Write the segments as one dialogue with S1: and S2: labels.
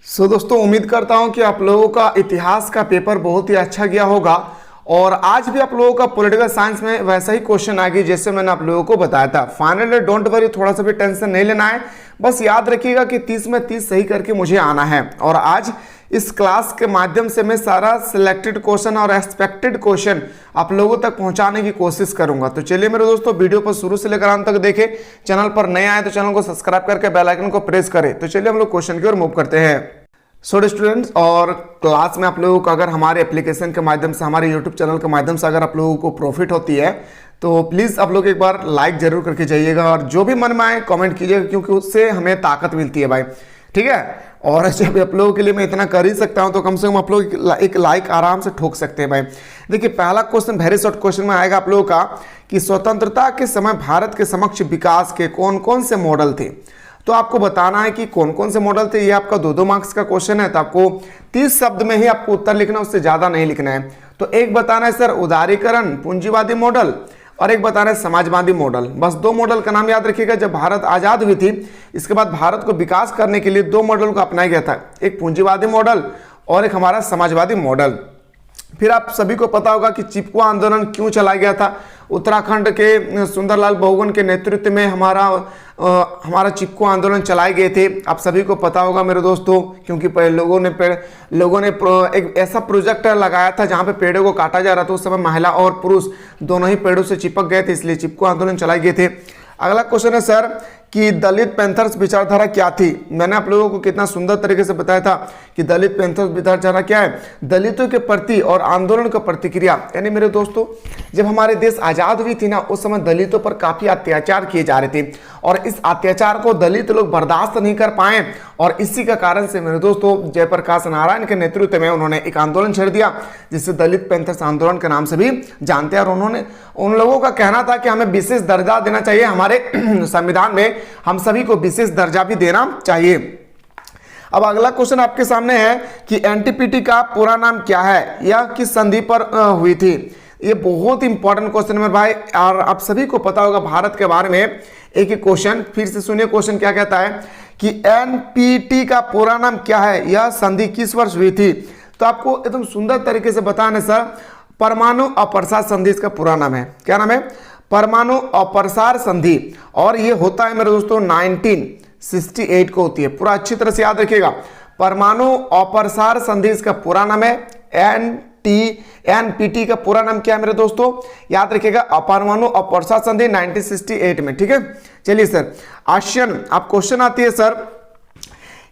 S1: दोस्तों उम्मीद करता हूं कि आप लोगों का इतिहास का पेपर बहुत ही अच्छा गया होगा और आज भी आप लोगों का पॉलिटिकल साइंस में वैसा ही क्वेश्चन आ गया जैसे मैंने आप लोगों को बताया था। फाइनली डोंट वरी, थोड़ा सा भी टेंशन नहीं लेना है, बस याद रखिएगा कि 30 में 30 सही करके मुझे आना है। और आज इस क्लास के माध्यम से मैं सारा सिलेक्टेड क्वेश्चन और एक्सपेक्टेड क्वेश्चन आप लोगों तक पहुंचाने की कोशिश करूंगा। तो चलिए मेरे दोस्तों, वीडियो को शुरू से लेकर अंत तक देखें। चैनल पर नए आए तो चैनल को सब्सक्राइब करके बेल आइकन को प्रेस करें। तो चलिए हम लोग क्वेश्चन की ओर मूव करते हैं। स्टूडेंट्स, और क्लास में आप लोगों को अगर हमारे एप्लीकेशन के माध्यम से, हमारे यूट्यूब चैनल के माध्यम से अगर आप लोगों को प्रॉफिट होती है तो प्लीज़ आप लोग एक बार लाइक जरूर करके जाइएगा और जो भी मन में आए कमेंट कीजिएगा, क्योंकि उससे हमें ताकत मिलती है भाई, ठीक है। और जब आप लोगों के लिए मैं इतना कर ही सकता हूं तो कम से कम आप लोग एक लाइक आराम से ठोक सकते हैं भाई। देखिए, पहला क्वेश्चन वेरी शॉर्ट क्वेश्चन में आएगा आप लोगों का कि स्वतंत्रता के समय भारत के समक्ष विकास के कौन कौन से मॉडल थे। तो आपको बताना है कि कौन कौन से मॉडल थे। ये आपका 2-2 मार्क्स का क्वेश्चन है, तो आपको 30 शब्द में ही आपको उत्तर लिखना, उससे ज्यादा नहीं लिखना है। तो एक बताना है सर उदारीकरण पूंजीवादी मॉडल और एक बताना है समाजवादी मॉडल। बस 2 मॉडल का नाम याद रखिएगा। जब भारत आजाद हुई थी इसके बाद भारत को विकास करने के लिए 2 मॉडल को अपनाया गया था, एक पूंजीवादी मॉडल और एक हमारा समाजवादी मॉडल। फिर आप सभी को पता होगा कि चिपको आंदोलन क्यों चलाया गया था। उत्तराखंड के सुंदरलाल बहुगुणा के नेतृत्व में हमारा चिपको आंदोलन चलाए गए थे। आप सभी को पता होगा मेरे दोस्तों, क्योंकि लोगों ने एक ऐसा प्रोजेक्ट लगाया था जहां पे पेड़ों को काटा जा रहा था। उस समय महिला और पुरुष दोनों ही पेड़ों से चिपक गए थे, इसलिए चिपको आंदोलन चलाए गए थे। अगला क्वेश्चन है सर कि दलित पैंथर्स विचारधारा क्या थी। मैंने आप लोगों को कितना सुंदर तरीके से बताया था कि दलित पैंथर्स विचारधारा क्या है, दलितों के प्रति और आंदोलन का प्रतिक्रिया। यानी मेरे दोस्तों, जब हमारे देश आजाद हुई थी ना, उस समय दलितों पर काफी अत्याचार किए जा रहे थे और इस अत्याचार को दलित लोग बर्दाश्त नहीं कर पाए और इसी का कारण से मेरे दोस्तों जयप्रकाश नारायण के नेतृत्व में उन्होंने एक आंदोलन छेड़ दिया जिसे दलित पैंथर्स आंदोलन के नाम से भी जानते हैं। और उन लोगों का कहना था कि हमें विशेष दर्जा देना चाहिए, हमारे संविधान में हम सभी को विशेष दर्जा भी देना चाहिए। अब अगला क्वेश्चन आपके सामने है कि एनटीपीटी का पूरा नाम क्या है, यह किस संधि पर हुई थी। ये बहुत इंपॉर्टेंट क्वेश्चन है भाई, और आप सभी को पता होगा भारत के बारे में। एक एक क्वेश्चन फिर से सुनिए। क्वेश्चन क्या कहता है कि एनपीटी का पूरा नाम क्या है, यह संधि किस वर्ष हुई थी। तो आपको एकदम सुंदर तरीके से बताना सर, परमाणु अप्रसार संधि इसका पूरा नाम है। क्या नाम है? परमाणु अप्रसार संधि। और ये होता है मेरे दोस्तों 1968 को होती है। पूरा अच्छी तरह से याद रखिएगा, परमाणु अप्रसार संधि इसका पूरा नाम है। एनपीटी का पूरा नाम क्या है मेरे दोस्तों, याद रखिएगा, परमाणु अप्रसार संधि 1968 में, ठीक है। चलिए सर, आसियान, आप क्वेश्चन आती है सर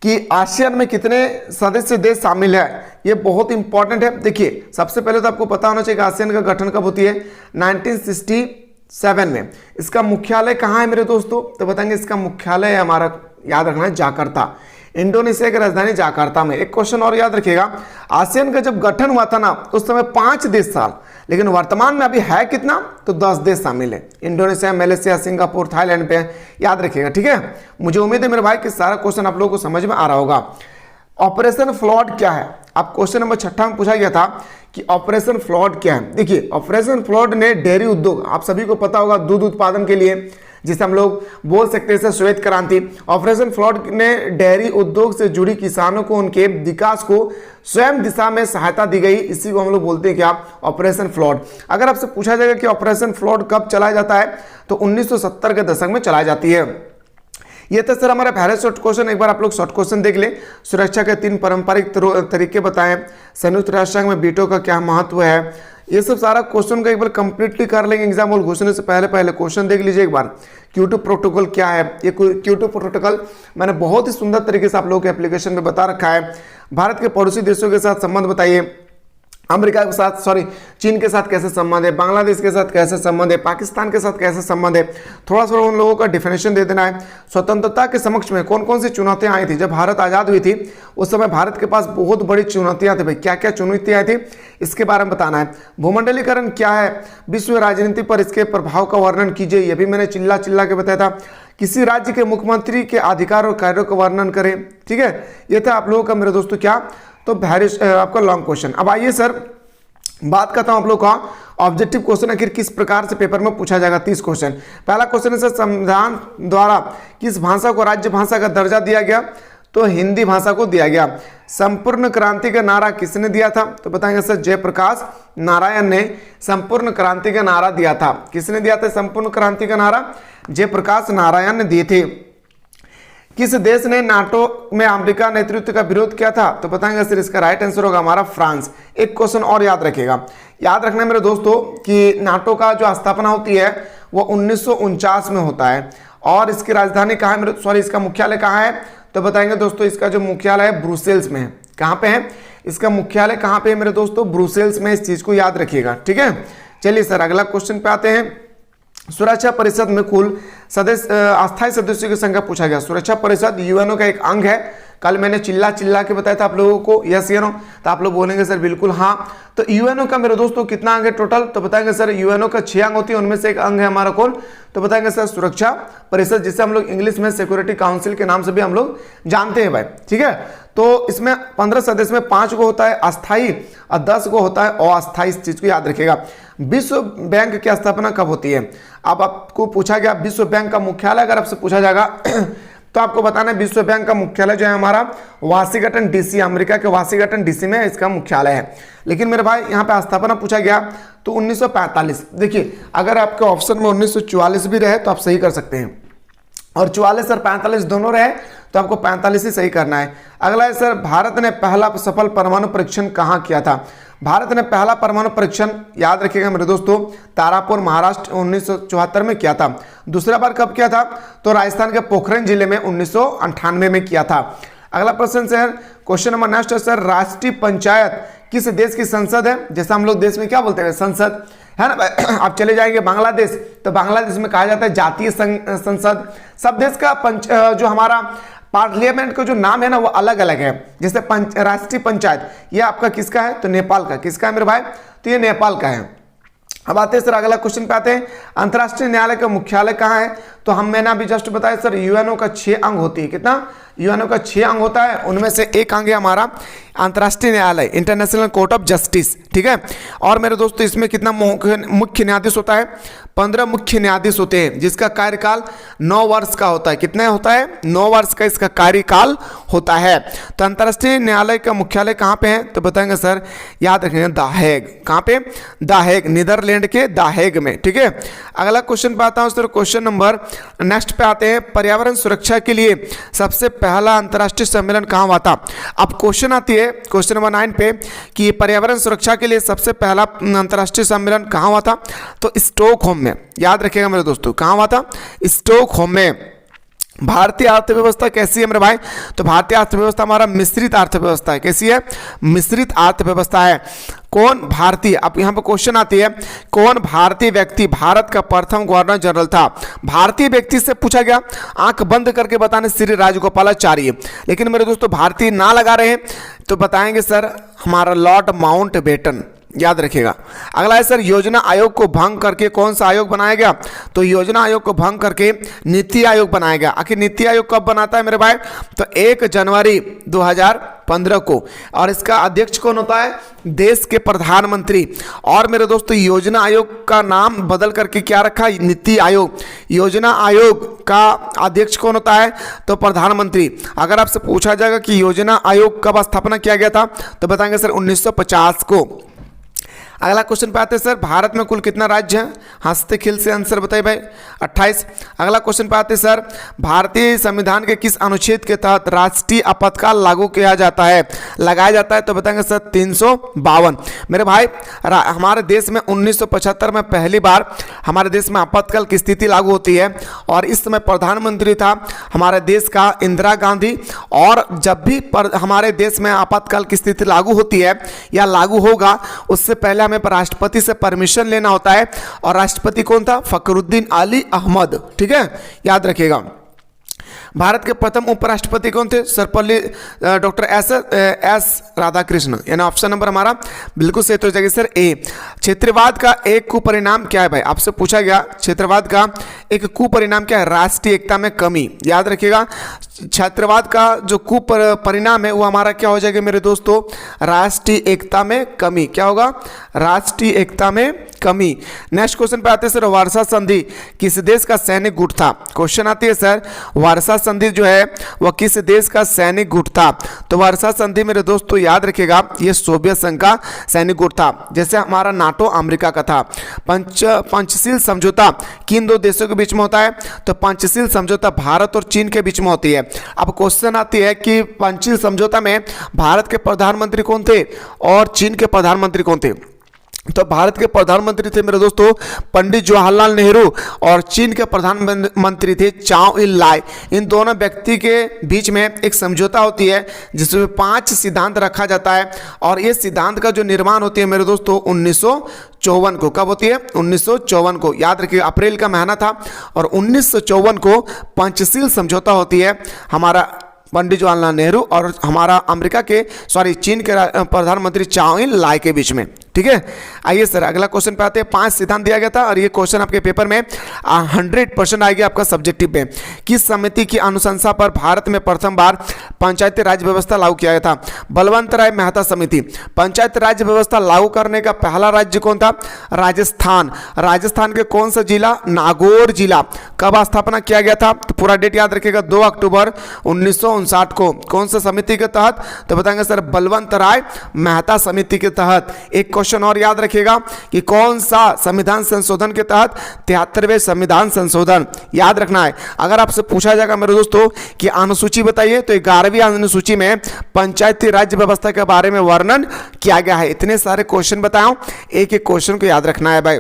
S1: कि आसियान में कितने सदस्य देश शामिल है। ये बहुत इंपॉर्टेंट है। देखिए, सबसे पहले तो आपको पता होना चाहिए कि आसियान का गठन कब होती है, 1967 में। इसका मुख्यालय कहाँ है मेरे दोस्तों, तो बताएंगे इसका मुख्यालय है हमारा, याद रखना है, जाकार्ता, इंडोनेशिया की राजधानी जाकार्ता में। एक क्वेश्चन और याद रखिएगा, आसियान का जब गठन हुआ था ना उस समय 5 देश था, लेकिन वर्तमान में अभी है कितना, तो 10 देश शामिल है। इंडोनेशिया, मलेशिया, सिंगापुर, थाईलैंड पे, याद रखिएगा, ठीक है। मुझे उम्मीद है मेरे भाई कि सारा क्वेश्चन आप लोगों को समझ में आ रहा होगा। ऑपरेशन फ्लड क्या है, आप क्वेश्चन नंबर 6 में पूछा गया था कि ऑपरेशन फ्लड क्या है। देखिए, ऑपरेशन फ्लड ने डेयरी उद्योग, आप सभी को पता होगा, दूध उत्पादन के लिए, जिसे हम लोग बोल सकते हैं श्वेत क्रांति। ऑपरेशन फ्लड ने डेयरी उद्योग से जुड़ी किसानों को उनके विकास को स्वयं दिशा में सहायता दी गई, इसी को हम लोग बोलते हैं क्या, ऑपरेशन फ्लड। अगर आपसे पूछा जाएगा कि ऑपरेशन फ्लड कब चलाया जाता है, तो 1970 के दशक में चलाई जाती है। ये तो सर हमारा पहले शॉर्ट क्वेश्चन। एक बार आप लोग शॉर्ट क्वेश्चन देख ले। सुरक्षा के 3 पारंपरिक तरीके बताएं, संयुक्त राष्ट्र संघ में वीटो का क्या महत्व है। ये सब सारा क्वेश्चन का एक बार कंप्लीटली कर लेंगे एग्जाम और घोषणा से पहले क्वेश्चन देख लीजिए एक बार। क्योटो प्रोटोकॉल क्या है, ये क्योटो प्रोटोकॉल मैंने बहुत ही सुंदर तरीके से आप लोगों के एप्लीकेशन में बता रखा है। भारत के पड़ोसी देशों के साथ संबंध बताइए, अमेरिका के साथ, चीन के साथ कैसे संबंध है, बांग्लादेश के साथ कैसे संबंध है, पाकिस्तान के साथ कैसे संबंध है, थोड़ा सा उन लोगों का डिफिनेशन दे देना है। स्वतंत्रता के समक्ष में कौन कौन सी चुनौतियां आई थी। जब भारत आजाद हुई थी उस समय भारत के पास बहुत बड़ी चुनौतियां थी भाई, क्या क्या चुनौतियां आई थी इसके बारे में बताना है। भूमंडलीकरण क्या है, विश्व राजनीति पर इसके प्रभाव का वर्णन कीजिए, यह भी मैंने चिल्ला के बताया था। किसी राज्य के मुख्यमंत्री के अधिकार और कार्यों का वर्णन करें, ठीक है। यह था आप लोगों का मेरे दोस्तों क्या, तो आपका लॉन्ग क्वेश्चन। अब आइए सर बात करता हूं आप लोग का ऑब्जेक्टिव क्वेश्चन आखिर किस प्रकार से पेपर में पूछा जाएगा। 30 क्वेश्चन। पहला क्वेश्चन है सर, संविधान द्वारा किस भाषा को राज्य भाषा का दर्जा दिया गया। तो हिंदी भाषा को दिया गया। संपूर्ण क्रांति का नारा किसने दिया था? तो बताएंगे सर जयप्रकाश नारायण ने संपूर्ण क्रांति का नारा दिया था। किसने दिया था संपूर्ण क्रांति का नारा? जयप्रकाश नारायण ने दिए थे। किस देश ने नाटो में अमेरिका नेतृत्व का विरोध किया था? तो बताएंगे सर इसका राइट आंसर होगा हमारा फ्रांस। एक क्वेश्चन और याद रखिएगा, याद रखना मेरे दोस्तों कि नाटो का जो स्थापना होती है वो 1949 में होता है और इसकी राजधानी कहाँ है मेरे, सॉरी इसका मुख्यालय कहाँ है? तो बताएंगे दोस्तों इसका जो मुख्यालय है ब्रुसेल्स में है। कहाँ पे है इसका मुख्यालय? कहाँ पे है मेरे दोस्तों? ब्रुसेल्स में। इस चीज को याद रखिएगा, ठीक है। चलिए सर अगला क्वेश्चन पे आते हैं। सुरक्षा परिषद में कुल सदस्य अस्थायी सदस्यों की संख्या पूछा गया। सुरक्षा परिषद यूएनओ का एक अंग है। कल मैंने चिल्ला चिल्ला के बताया था आप लोगों को, यस या नो? तो आप लोग बोलेंगे सर बिल्कुल हाँ। तो यूएनओ का मेरे दोस्तों कितना अंग है टोटल? तो बताएंगे सर यूएनओ का 6 अंग होती है, उनमें से एक अंग है हमारा कौन? तो बताएंगे सर सुरक्षा परिषद, जिसे हम लोग इंग्लिश में सिक्योरिटी काउंसिल के नाम से भी हम लोग जानते हैं भाई, ठीक है। तो इसमें 15 सदस्य में 5 को होता है अस्थायी और 10 को होता है अस्थायी। इस चीज को याद रखिएगा। विश्व बैंक की स्थापना कब होती है? अब आपको पूछा गया विश्व बैंक का मुख्यालय अगर आपसे पूछा जाएगा तो आपको बताना है विश्व बैंक का मुख्यालय जो है हमारा वाशिंगटन डीसी, अमेरिका के वाशिंगटन डीसी में इसका मुख्यालय है। लेकिन मेरे भाई यहाँ पे स्थापना पूछा गया तो 1945। देखिए अगर आपके ऑप्शन में 1944 भी रहे तो आप सही कर सकते हैं, और 44 और 45 दोनों रहे तो आपको 45 ही सही करना है। अगला है सर भारत ने पहला सफल परमाणु परीक्षण कहाँ किया था? भारत ने पहला परमाणु परीक्षण याद रखिएगा मेरे दोस्तों तारापुर महाराष्ट्र 1974 में किया था। दूसरा बार कब किया था? तो राजस्थान के पोखरण जिले में 1998 में किया था। अगला प्रश्न सर क्वेश्चन नंबर नेक्स्ट है सर राष्ट्रीय पंचायत किस देश की संसद है? जैसा हम लोग देश में क्या बोलते हैं संसद है ना। आप चले जाएंगे बांग्लादेश तो बांग्लादेश में कहा जाता है जातीय संसद। सब देश का जो हमारा पार्लियामेंट का जो नाम है ना वो अलग अलग है। जैसे राष्ट्रीय पंचायत ये आपका किसका है? तो नेपाल का। किसका है मेरे भाई? तो ये नेपाल का है। अब आते हैं सर अगला क्वेश्चन पे आते हैं। अंतर्राष्ट्रीय न्यायालय का मुख्यालय कहाँ है? तो मैंने अभी जस्ट बताया सर यूएनओ का 6 अंग होती है। कितना? यूएनओ का 6 अंग होता है, उनमें से एक अंग है हमारा अंतर्राष्ट्रीय न्यायालय इंटरनेशनल कोर्ट ऑफ जस्टिस, ठीक है। और मेरे दोस्तों इसमें कितना मुख्य न्यायाधीश होता है? 15 मुख्य न्यायाधीश होते हैं जिसका कार्यकाल 9 वर्ष का होता है। कितना होता है? 9 वर्ष का इसका कार्यकाल होता है। तो अंतर्राष्ट्रीय न्यायालय का मुख्यालय कहाँ पे है? तो बताएंगे सर याद रखेंगे द हेग। कहाँ पे? द हेग, नीदरलैंड के द हेग में, ठीक है। अगला क्वेश्चन पे आता हूँ सर क्वेश्चन नंबर नेक्स्ट पे आते हैं। पर्यावरण सुरक्षा के लिए सबसे पहला अंतर्राष्ट्रीय सम्मेलन कहाँ हुआ था? अब क्वेश्चन आती है क्वेश्चन नंबर 9 पे कि पर्यावरण सुरक्षा के लिए सबसे पहला अंतर्राष्ट्रीय सम्मेलन कहाँ हुआ था? तो स्टॉकहोम में। याद रखिएगा मेरे दोस्तों कहाँ हुआ था? स्टॉकहोम में। भारतीय अर्थव्यवस्था कैसी है मेरे भाई? तो भारतीय अर्थव्यवस्था हमारा मिश्रित अर्थव्यवस्था है। कैसी है? मिश्रित अर्थव्यवस्था है। कौन भारतीय, अब यहाँ पे क्वेश्चन आती है कौन भारतीय व्यक्ति भारत का प्रथम गवर्नर जनरल था? भारतीय व्यक्ति से पूछा गया, आंख बंद करके बताने श्री राजगोपालाचार्य। लेकिन मेरे दोस्तों भारतीय ना लगा रहे हैं तो बताएंगे सर हमारा लॉर्ड माउंटबेटन। याद रखिएगा। अगला है सर योजना आयोग को भंग करके कौन सा आयोग बनाया गया? तो योजना आयोग को भंग करके नीति आयोग बनाया गया। आखिर नीति आयोग कब बनाता है मेरे भाई? तो 1 जनवरी 2015 को। और इसका अध्यक्ष कौन होता है? देश के प्रधानमंत्री। और मेरे दोस्तों योजना आयोग का नाम बदल करके क्या रखा? नीति आयोग। योजना आयोग का अध्यक्ष कौन होता है? तो प्रधानमंत्री। अगर आपसे पूछा जाएगा कि योजना आयोग कब स्थापना किया गया था तो बताएंगे सर 1950 को। अगला क्वेश्चन पे आते हैं सर भारत में कुल कितना राज्य है? हंसते खिल से आंसर बताइए भाई। 28। अगला क्वेश्चन पे आते हैं सर भारतीय संविधान के किस अनुच्छेद के तहत राष्ट्रीय आपातकाल लागू किया जाता है, लगाया जाता है? तो बताएंगे सर 352। मेरे भाई हमारे देश में 1975 में पहली बार हमारे देश में आपातकाल की स्थिति लागू होती है और इस समय प्रधानमंत्री था हमारे देश का इंदिरा गांधी। और जब भी हमारे देश में आपातकाल की स्थिति लागू होती है या लागू होगा उससे पहले हमें राष्ट्रपति से परमिशन लेना होता है। और राष्ट्रपति कौन था? फखरुद्दीन अली अहमद, ठीक है। याद रखिएगा। भारत के प्रथम उपराष्ट्रपति कौन थे? Sarvepalli doctor S Radhakrishna. यानी ऑप्शन नंबर हमारा बिल्कुल सही हो जाएगा सर ए। क्षेत्रवाद का एक कुपरिणाम क्या है भाई? आपसे पूछा गया क्षेत्रवाद का एक कुपरिणाम क्या है? राष्ट्रीय एकता में कमी। याद रखिएगा क्षेत्रवाद का जो कुपरिणाम है वो हमारा क्या हो जाएगा मेरे दोस्तों? राष्ट्रीय एकता में कमी। क्या होगा? राष्ट्रीय एकता में कमी। नेक्स्ट क्वेश्चन पे आते हैं सर वर्षा संधि किस देश का सैनिक गुट था? क्वेश्चन आती है सर वर्षा संधि जो है वह किस देश का सैनिक गुट था? तो वर्षा संधि मेरे दोस्तों याद रखिएगा ये सोवियत संघ का सैनिक गुट था। जैसे हमारा नाटो अमेरिका का था। पंचशील समझौता किन दो देशों के बीच में होता है? तो पंचशील समझौता भारत और चीन के बीच में होती है। अब क्वेश्चन आती है कि पंचशील समझौता में भारत के प्रधानमंत्री कौन थे और चीन के प्रधानमंत्री कौन थे? तो भारत के प्रधानमंत्री थे मेरे दोस्तों पंडित जवाहरलाल नेहरू और चीन के प्रधानमंत्री थे चाओ इल लाई। इन दोनों व्यक्ति के बीच में एक समझौता होती है जिसमें 5 सिद्धांत रखा जाता है और ये सिद्धांत का जो निर्माण होती है मेरे दोस्तों 1954 को। कब होती है? 1954 को। याद रखिए अप्रैल का महीना था और 1954 को पंचशील समझौता होती है हमारा पंडित जवाहरलाल नेहरू और हमारा चीन के प्रधानमंत्री चाओ इल लाई के बीच में। ठीक है, आइए सर अगला क्वेश्चन पे आते हैं। 5 सिद्धांत दिया गया था और ये क्वेश्चन आपके पेपर में 100% आएगा आपका सब्जेक्टिव में। किस समिति की अनुशंसा पर भारत में प्रथम बार पंचायती राज व्यवस्था लागू किया गया था? बलवंत राय मेहता समिति। पंचायत राज व्यवस्था लागू करने का पहला राज्य कौन था? राजस्थान। राजस्थान के कौन सा जिला? नागौर जिला। कब स्थापना किया गया था? तो पूरा डेट याद रखिएगा 2 अक्टूबर 1959 को। कौन सा समिति के तहत? तो बताएंगे सर बलवंत राय मेहता समिति के तहत। एक क्वेश्चन और याद रखिएगा कि कौन सा संविधान संशोधन के तहत? 73वें संविधान संशोधन। याद रखना है। अगर आपसे पूछा जाएगा मेरे दोस्तों कि अनुसूची बताइए तो 11वीं अनुसूची में पंचायती राज्य व्यवस्था के बारे में वर्णन किया गया है। इतने सारे क्वेश्चन बताऊं, एक एक क्वेश्चन को याद रखना है भाई।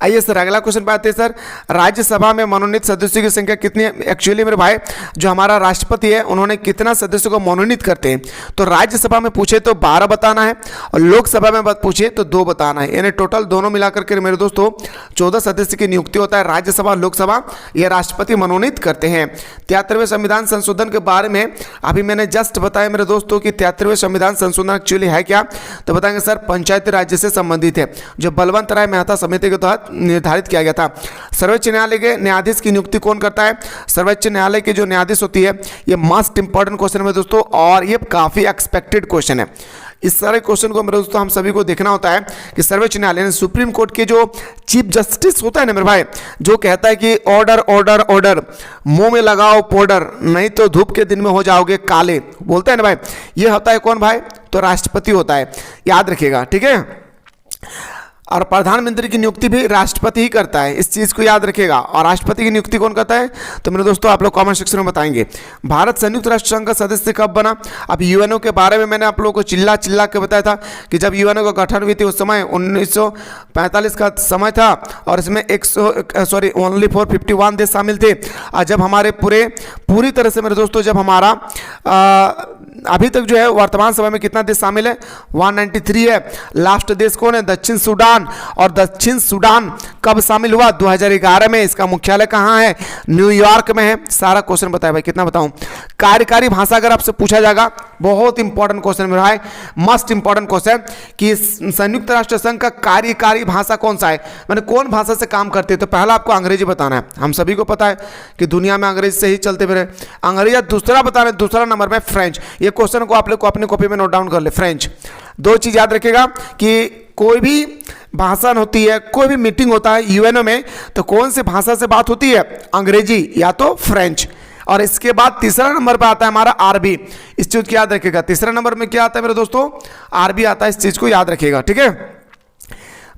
S1: आइए सर अगला क्वेश्चन पे आते हैं सर। राज्यसभा में मनोनीत सदस्यों की संख्या कितनी है? एक्चुअली मेरे भाई जो हमारा राष्ट्रपति है उन्होंने कितना सदस्यों को मनोनीत करते हैं? तो राज्यसभा में पूछे तो 12 बताना है और लोकसभा में पूछे तो 2 बताना है। यानी टोटल दोनों मिलाकर के मेरे दोस्तों 14 सदस्य की नियुक्ति होता है। राज्यसभा लोकसभा ये राष्ट्रपति मनोनीत करते हैं। 73वें संविधान संशोधन के बारे में अभी मैंने जस्ट बताया मेरे दोस्तों कि 73वें संविधान संशोधन एक्चुअली है क्या? तो बताएंगे सर पंचायती राज्य से संबंधित है जो बलवंत राय मेहता समिति के तहत निर्धारित किया गया था। सर्वोच्च न्यायालय के न्यायाधीश की नियुक्ति कौन करता है? सर्वोच्च न्यायालय की जो न्यायाधीश होती है ये मोस्ट इंपॉर्टेंट क्वेश्चन है दोस्तों और ये काफी एक्सपेक्टेड क्वेश्चन है। इस सारे क्वेश्चन को मेरे दोस्तों हम सभी को देखना होता है कि सर्वोच्च न्यायालय सुप्रीम कोर्ट के जो चीफ जस्टिस होता है ना मेरे भाई, जो कहता है कि ऑर्डर ऑर्डर ऑर्डर, मुंह में लगाओ पाउडर नहीं तो धूप के दिन में हो जाओगे काले, बोलता है ना भाई, ये होता है कौन भाई? तो राष्ट्रपति होता है। याद रखिएगा, ठीक है। और प्रधानमंत्री की नियुक्ति भी राष्ट्रपति ही करता है, इस चीज़ को याद रखिएगा। और राष्ट्रपति की नियुक्ति कौन करता है? तो मेरे दोस्तों आप लोग कमेंट सेक्शन में बताएंगे। भारत संयुक्त राष्ट्र संघ का सदस्य कब बना? अब यूएनओ के बारे में मैंने आप लोगों को चिल्ला चिल्ला के बताया था कि जब यूएनओ का गठन हुई थी उस समय 1945 का समय था और इसमें ओनली 451 देश शामिल थे। और जब हमारे पूरी तरह से मेरे दोस्तों जब हमारा अभी तक जो है वर्तमान समय में कितना देश शामिल है? 193 है। लास्ट देश कौन है? दक्षिण सूडान। और दक्षिण सूडान कब शामिल हुआ? 2011 में। इसका मुख्यालय कहाँ है? न्यूयॉर्क में है। सारा क्वेश्चन बताया भाई, कितना बताऊं। कार्यकारी भाषा अगर आपसे पूछा जाएगा, बहुत इंपॉर्टेंट क्वेश्चन मेरा है, मस्ट इंपॉर्टेंट क्वेश्चन कि संयुक्त राष्ट्र संघ का कार्यकारी भाषा कौन सा है, मैंने कौन भाषा से काम करते हैं? तो पहला आपको अंग्रेजी बताना है। हम सभी को पता है कि दुनिया में अंग्रेजी से ही चलते फिरे अंग्रेजी। दूसरा बताना है, दूसरा नंबर में फ्रेंच। ये क्वेश्चन को आप लोग को अपनी कॉपी में नोट डाउन कर ले, फ्रेंच। 2 चीज याद रखिएगा कि कोई भी भाषण होती है, कोई भी मीटिंग होता है यूएनओ में, तो कौन सी भाषा से बात होती है? अंग्रेजी या तो फ्रेंच। और इसके बाद तीसरा नंबर पर आता है हमारा आरबी। इस चीज को याद रखिएगा। तीसरा नंबर में क्या आता है मेरे दोस्तों? आरबी आता है। इस चीज को याद रखिएगा, ठीक है।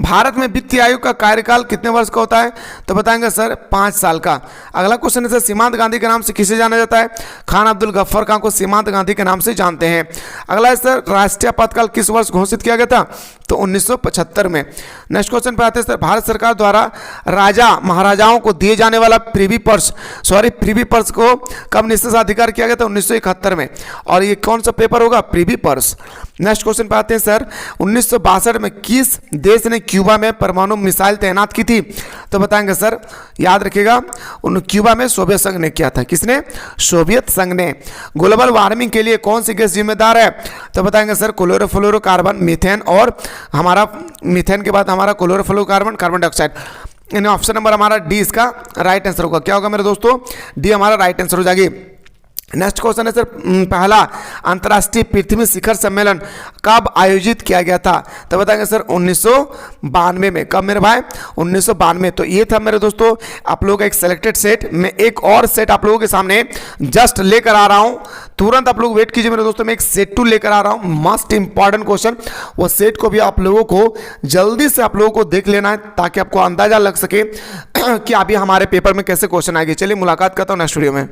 S1: भारत में वित्तीय आयोग का कार्यकाल कितने वर्ष का होता है? तो बताएंगे सर 5 साल का। अगला क्वेश्चन है सर, सीमांत गांधी के नाम से किसे जाना जाता है? खान अब्दुल गफ्फार खान को सीमांत गांधी के नाम से जानते हैं। अगला है सर, राष्ट्रीय आपातकाल किस वर्ष घोषित किया गया था? तो 1975 में। नेक्स्ट क्वेश्चन पे आते हैं सर, भारत सरकार द्वारा राजा महाराजाओं को दिए जाने वाला प्रिवी पर्स को कब निषेधाधिकार किया गया था? 1971 में। और ये कौन सा पेपर होगा? Privy purse. नेक्स्ट क्वेश्चन पे आते हैं सर, 1962 में किस देश ने क्यूबा में परमाणु मिसाइल तैनात की थी? तो बताएंगे सर, याद रखिएगा, क्यूबा में सोवियत संघ ने किया था। किसने? सोवियत संघ ने। ग्लोबल वार्मिंग के लिए कौन सी गैस जिम्मेदार है? तो बताएंगे सर, क्लोरोफ्लोरोकार्बन, मीथेन, और हमारा मीथेन के बाद हमारा क्लोरोफ्लोरोकार्बन, कार्बन डाइऑक्साइड। यानी ऑप्शन नंबर हमारा डी इसका राइट आंसर होगा। क्या होगा मेरे दोस्तों? डी हमारा राइट आंसर हो जाएगी। नेक्स्ट क्वेश्चन है सर, पहला अंतर्राष्ट्रीय पृथ्वी शिखर सम्मेलन कब आयोजित किया गया था? तो बताएंगे सर 1992 में। कब मेरे भाई? 1992। तो ये था मेरे दोस्तों आप लोगों का एक सिलेक्टेड सेट। मैं एक और सेट आप लोगों के सामने जस्ट लेकर आ रहा हूं, तुरंत आप लोग वेट कीजिए मेरे दोस्तों। मैं एक सेट 2 लेकर आ रहा हूं, मस्ट इंपॉर्टेंट क्वेश्चन। वो सेट को भी आप लोगों को जल्दी से आप लोगों को देख लेना है ताकि आपको अंदाजा लग सके कि अभी हमारे पेपर में कैसे क्वेश्चन आएंगे। चलिए मुलाकात करता हूं नेक्स्ट वीडियो में।